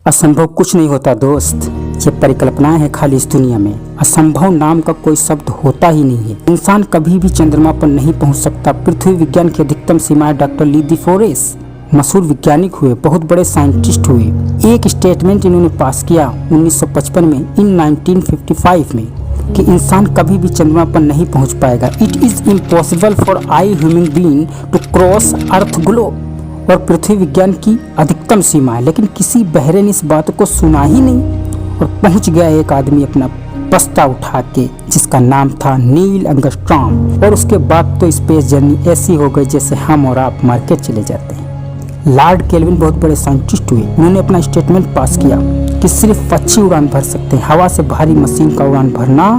असंभव कुछ नहीं होता दोस्त, ये परिकल्पनाएं हैं खाली इस दुनिया में। असंभव नाम का कोई शब्द होता ही नहीं है। इंसान कभी भी चंद्रमा पर नहीं पहुंच सकता। पृथ्वी विज्ञान की अधिकतम सीमाएं डॉक्टर ली दी फोरेस मशहूर वैज्ञानिक हुए, बहुत बड़े साइंटिस्ट हुए। एक स्टेटमेंट इन्होंने पास किया 1955 में, इन 1955 में, कि इंसान कभी भी चंद्रमा पर नहीं पहुंच पाएगा। It is impossible for I human being to cross earth globe. और पृथ्वी विज्ञान की अधिकतम सीमा है, लेकिन किसी बहरे ने इस बात को सुना ही नहीं। और पहुंच गया एक आदमी अपना बस्ता उठा के, जिसका नाम था नील आर्मस्ट्रांग। और उसके बाद तो स्पेस जर्नी ऐसी हो गई जैसे हम और आप मार्केट चले जाते हैं। लॉर्ड केल्विन बहुत बड़े साइंटिस्ट हुए। उन्होंने अपना स्टेटमेंट पास किया कि सिर्फ पक्षी उड़ान भर सकते हैं, हवा से भारी मशीन का उड़ान भरना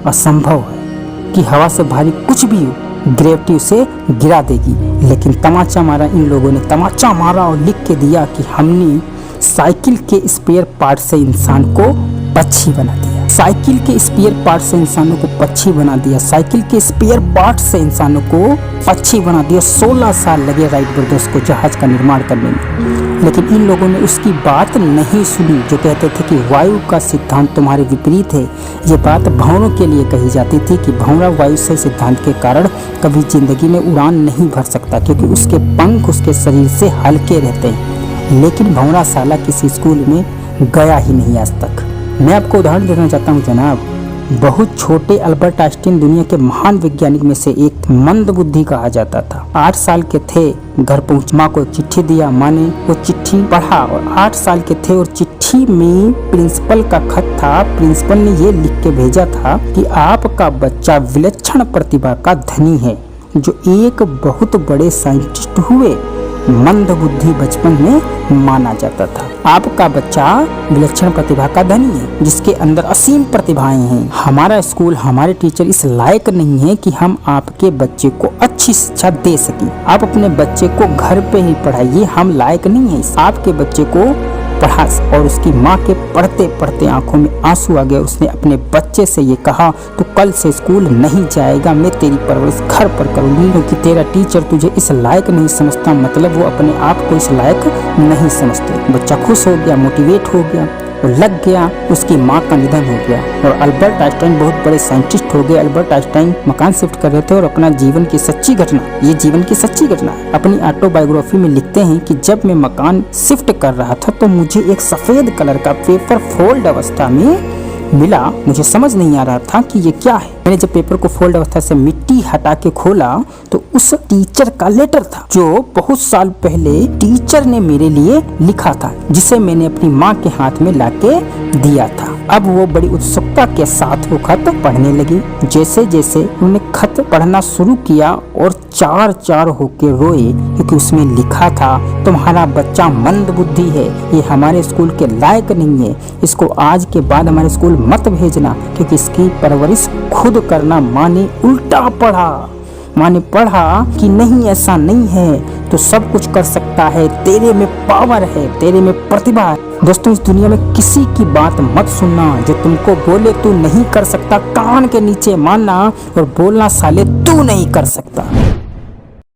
असंभव है। कि हवा से भारी कुछ भी हो, ग्रेविटी उसे गिरा देगी। लेकिन तमाचा मारा इन लोगों ने, तमाचा मारा और लिख के दिया कि हमने साइकिल के स्पेयर पार्ट से इंसान को पक्षी बना दिया। साइकिल के स्पेयर पार्ट से इंसानों को पक्षी बना दिया। साइकिल के स्पेयर पार्ट से इंसानों को पक्षी बना दिया। 16 साल लगे राइट ब्रदर्स को जहाज का निर्माण करने में। लेकिन इन लोगों ने उसकी बात नहीं सुनी, जो कहते थे कि वायु का सिद्धांत तुम्हारे विपरीत है। ये बात भंवरों के लिए कही जाती थी कि भंवरा वायु से सिद्धांत के कारण कभी जिंदगी में उड़ान नहीं भर सकता, क्योंकि उसके पंख उसके शरीर से हल्के रहते हैं। लेकिन भंवरा साला किसी स्कूल में गया ही नहीं आज तक। मैं आपको उदाहरण देना चाहता हूँ जनाब। बहुत छोटे अल्बर्ट आइंस्टीन दुनिया के महान वैज्ञानिक में से एक मंद बुद्धि कहा जाता था। 8 साल के थे, घर पहुंच माँ को एक चिट्ठी दिया। माँ ने वो चिट्ठी पढ़ा और 8 साल के थे और चिट्ठी में प्रिंसिपल का खत था। प्रिंसिपल ने ये लिख के भेजा था कि आपका बच्चा विलक्षण प्रतिभा का धनी है, जो एक बहुत बड़े साइंटिस्ट हुए। मंद बुद्धि बचपन में माना जाता था। आपका बच्चा विलक्षण प्रतिभा का धनी है, जिसके अंदर असीम प्रतिभाएं हैं। हमारा स्कूल, हमारे टीचर इस लायक नहीं है कि हम आपके बच्चे को अच्छी शिक्षा दे सकें। आप अपने बच्चे को घर पे ही पढ़ाइए, हम लायक नहीं है आपके बच्चे को पढ़ा। और उसकी माँ के पढ़ते पढ़ते आंखों में आंसू आ गया। उसने अपने बच्चे से ये कहा, तो कल से स्कूल नहीं जाएगा, मैं तेरी परवरिश घर पर करूंगी, क्योंकि तेरा टीचर तुझे इस लायक नहीं समझता। मतलब वो अपने आप को इस लायक नहीं समझते। बच्चा खुश हो गया, मोटिवेट हो गया और लग गया। उसकी माँ का निधन हो गया और अल्बर्ट आइंस्टाइन बहुत बड़े साइंटिस्ट हो गए। अल्बर्ट आइंस्टाइन मकान शिफ्ट कर रहे थे और अपना जीवन की सच्ची घटना, ये जीवन की सच्ची घटना है, अपनी ऑटोबायोग्राफी में लिखते हैं कि जब मैं मकान शिफ्ट कर रहा था तो मुझे एक सफेद कलर का पेपर फोल्ड अवस्था में मिला। मुझे समझ नहीं आ रहा था कि ये क्या है। मैंने जब पेपर को फोल्ड अवस्था से मिट्टी हटा के खोला तो उस टीचर का लेटर था, जो बहुत साल पहले टीचर ने मेरे लिए लिखा था, जिसे मैंने अपनी माँ के हाथ में लाके दिया था। अब वो बड़ी उत्सुकता के साथ वो खत पढ़ने लगी। जैसे जैसे उन्होंने खत पढ़ना शुरू किया और चार चार होके रोए, क्योंकि उसमें लिखा था, तुम्हारा बच्चा मंद बुद्धि है, ये हमारे स्कूल के लायक नहीं है, इसको आज के बाद हमारे स्कूल मत भेजना, क्योंकि इसकी परवरिश खुद करना। माँ ने उल्टा पढ़ा। माँ ने पढ़ा कि नहीं, ऐसा नहीं है, तो सब कुछ कर सकता है, तेरे में पावर है, तेरे में प्रतिभा है। दोस्तों, इस दुनिया में किसी की बात मत सुनना। जो तुमको बोले तू नहीं कर सकता, कान के नीचे मानना और बोलना साले तू नहीं कर सकता।